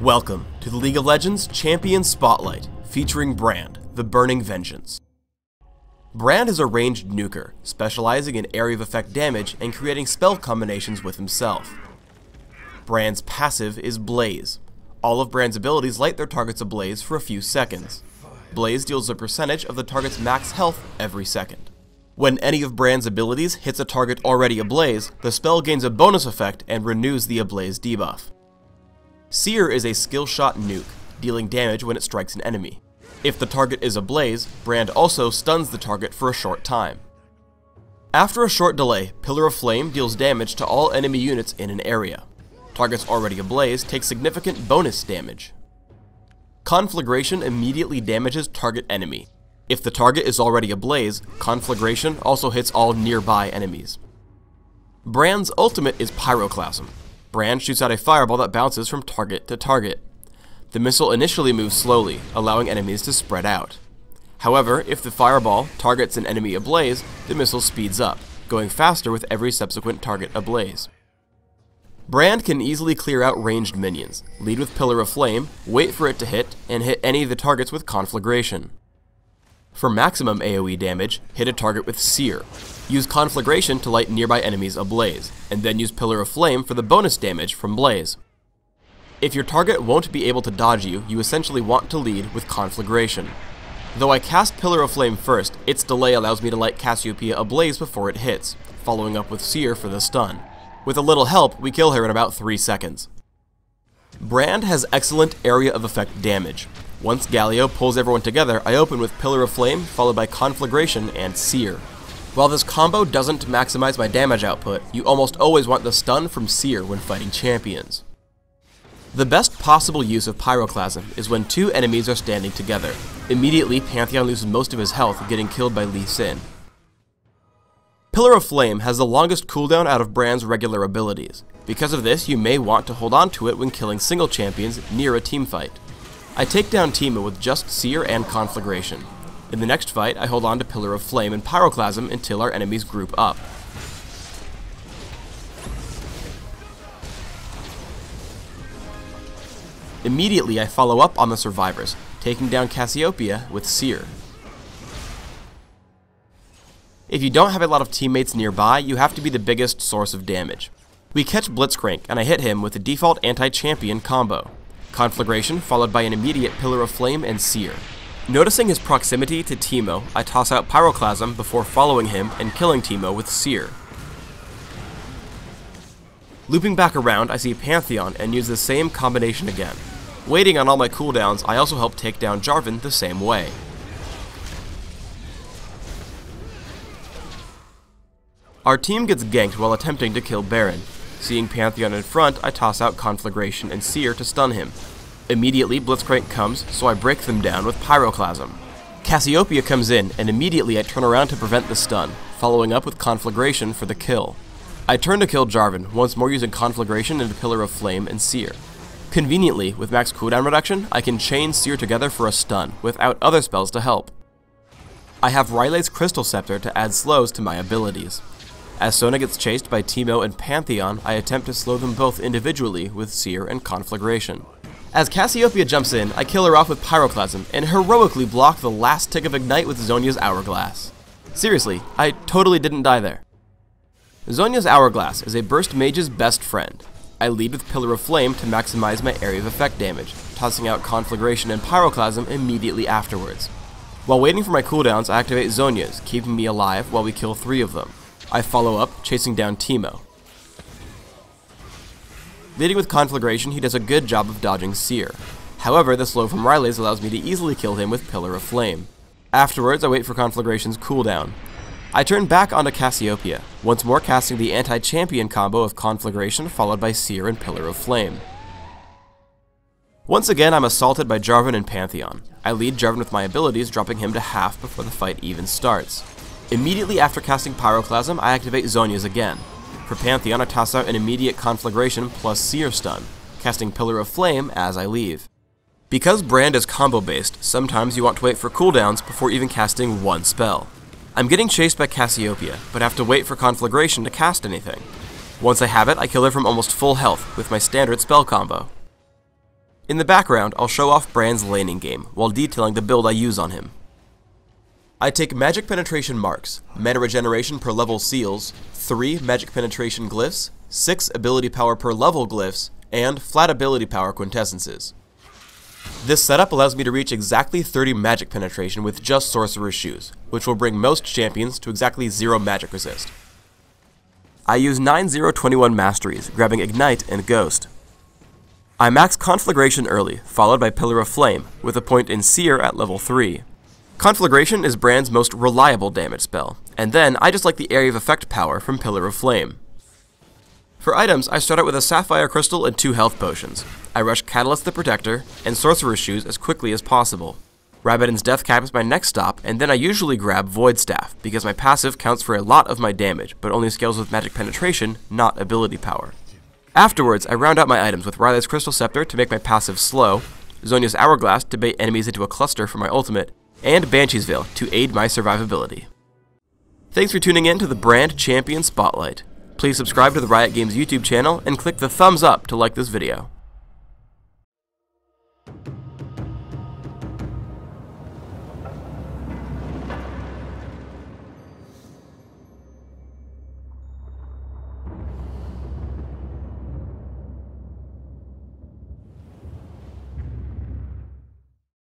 Welcome to the League of Legends Champion Spotlight, featuring Brand, the Burning Vengance. Brand is a ranged nuker, specializing in area of effect damage and creating spell combinations with himself. Brand's passive is Blaze. All of Brand's abilities light their targets ablaze for a few seconds. Blaze deals a percentage of the target's max health every second. When any of Brand's abilities hits a target already ablaze, the spell gains a bonus effect and renews the ablaze debuff. Seer is a skill shot nuke, dealing damage when it strikes an enemy. If the target is ablaze, Brand also stuns the target for a short time. After a short delay, Pillar of Flame deals damage to all enemy units in an area. Targets already ablaze take significant bonus damage. Conflagration immediately damages target enemy. If the target is already ablaze, Conflagration also hits all nearby enemies. Brand's ultimate is Pyroclasm. Brand shoots out a fireball that bounces from target to target. The missile initially moves slowly, allowing enemies to spread out. However, if the fireball targets an enemy ablaze, the missile speeds up, going faster with every subsequent target ablaze. Brand can easily clear out ranged minions, lead with Pillar of Flame, wait for it to hit, and hit any of the targets with Conflagration. For maximum AoE damage, hit a target with Seer. Use Conflagration to light nearby enemies ablaze, and then use Pillar of Flame for the bonus damage from Blaze. If your target won't be able to dodge you, you essentially want to lead with Conflagration. Though I cast Pillar of Flame first, its delay allows me to light Cassiopeia ablaze before it hits, following up with Seer for the stun. With a little help, we kill her in about 3 seconds. Brand has excellent area of effect damage. Once Galio pulls everyone together, I open with Pillar of Flame, followed by Conflagration and Seer. While this combo doesn't maximize my damage output, you almost always want the stun from Seer when fighting champions. The best possible use of Pyroclasm is when two enemies are standing together. Immediately, Pantheon loses most of his health, getting killed by Lee Sin. Pillar of Flame has the longest cooldown out of Brand's regular abilities. Because of this, you may want to hold on to it when killing single champions near a teamfight. I take down Teemo with just Seer and Conflagration. In the next fight, I hold on to Pillar of Flame and Pyroclasm until our enemies group up. Immediately, I follow up on the survivors, taking down Cassiopeia with Seer. If you don't have a lot of teammates nearby, you have to be the biggest source of damage. We catch Blitzcrank, and I hit him with the default anti-champion combo. Conflagration followed by an immediate Pillar of Flame and Seer. Noticing his proximity to Teemo, I toss out Pyroclasm before following him and killing Teemo with Seer. Looping back around, I see Pantheon and use the same combination again. Waiting on all my cooldowns, I also help take down Jarvan the same way. Our team gets ganked while attempting to kill Baron. Seeing Pantheon in front, I toss out Conflagration and Seer to stun him. Immediately, Blitzcrank comes, so I break them down with Pyroclasm. Cassiopeia comes in, and immediately I turn around to prevent the stun, following up with Conflagration for the kill. I turn to kill Jarvan, once more using Conflagration and a Pillar of Flame and Seer. Conveniently, with max cooldown reduction, I can chain Seer together for a stun, without other spells to help. I have Riley's Crystal Scepter to add slows to my abilities. As Sona gets chased by Teemo and Pantheon, I attempt to slow them both individually with Seer and Conflagration. As Cassiopeia jumps in, I kill her off with Pyroclasm, and heroically block the last tick of Ignite with Zhonya's Hourglass. Seriously, I totally didn't die there. Zhonya's Hourglass is a burst mage's best friend. I lead with Pillar of Flame to maximize my area of effect damage, tossing out Conflagration and Pyroclasm immediately afterwards. While waiting for my cooldowns, I activate Zhonya's, keeping me alive while we kill 3 of them. I follow up, chasing down Teemo. Leading with Conflagration, he does a good job of dodging Seer. However, the slow from Riley's allows me to easily kill him with Pillar of Flame. Afterwards, I wait for Conflagration's cooldown. I turn back onto Cassiopeia, once more casting the anti-champion combo of Conflagration followed by Seer and Pillar of Flame. Once again, I'm assaulted by Jarvan and Pantheon. I lead Jarvan with my abilities, dropping him to half before the fight even starts. Immediately after casting Pyroclasm, I activate Zhonya's again. For Pantheon, I toss out an immediate Conflagration plus Seer stun, casting Pillar of Flame as I leave. Because Brand is combo based, sometimes you want to wait for cooldowns before even casting one spell. I'm getting chased by Cassiopeia, but have to wait for Conflagration to cast anything. Once I have it, I kill her from almost full health with my standard spell combo. In the background, I'll show off Brand's laning game, while detailing the build I use on him. I take magic penetration marks, mana regeneration per level seals, 3 magic penetration glyphs, 6 ability power per level glyphs, and flat ability power quintessences. This setup allows me to reach exactly 30 magic penetration with just Sorcerer's Shoes, which will bring most champions to exactly 0 magic resist. I use 9-0-21 masteries, grabbing Ignite and Ghost. I max Conflagration early, followed by Pillar of Flame, with a point in Seer at level 3. Conflagration is Brand's most reliable damage spell, and then I just like the area of effect power from Pillar of Flame. For items, I start out with a Sapphire Crystal and 2 health potions. I rush Catalyst the Protector and Sorcerer's Shoes as quickly as possible. Rabadon's Death Cap is my next stop, and then I usually grab Void Staff, because my passive counts for a lot of my damage, but only scales with magic penetration, not ability power. Afterwards, I round out my items with Riley's Crystal Scepter to make my passive slow, Zhonya's Hourglass to bait enemies into a cluster for my ultimate, and Banshee's Veil to aid my survivability. Thanks for tuning in to the Brand Champion Spotlight. Please subscribe to the Riot Games YouTube channel and click the thumbs up to like this video.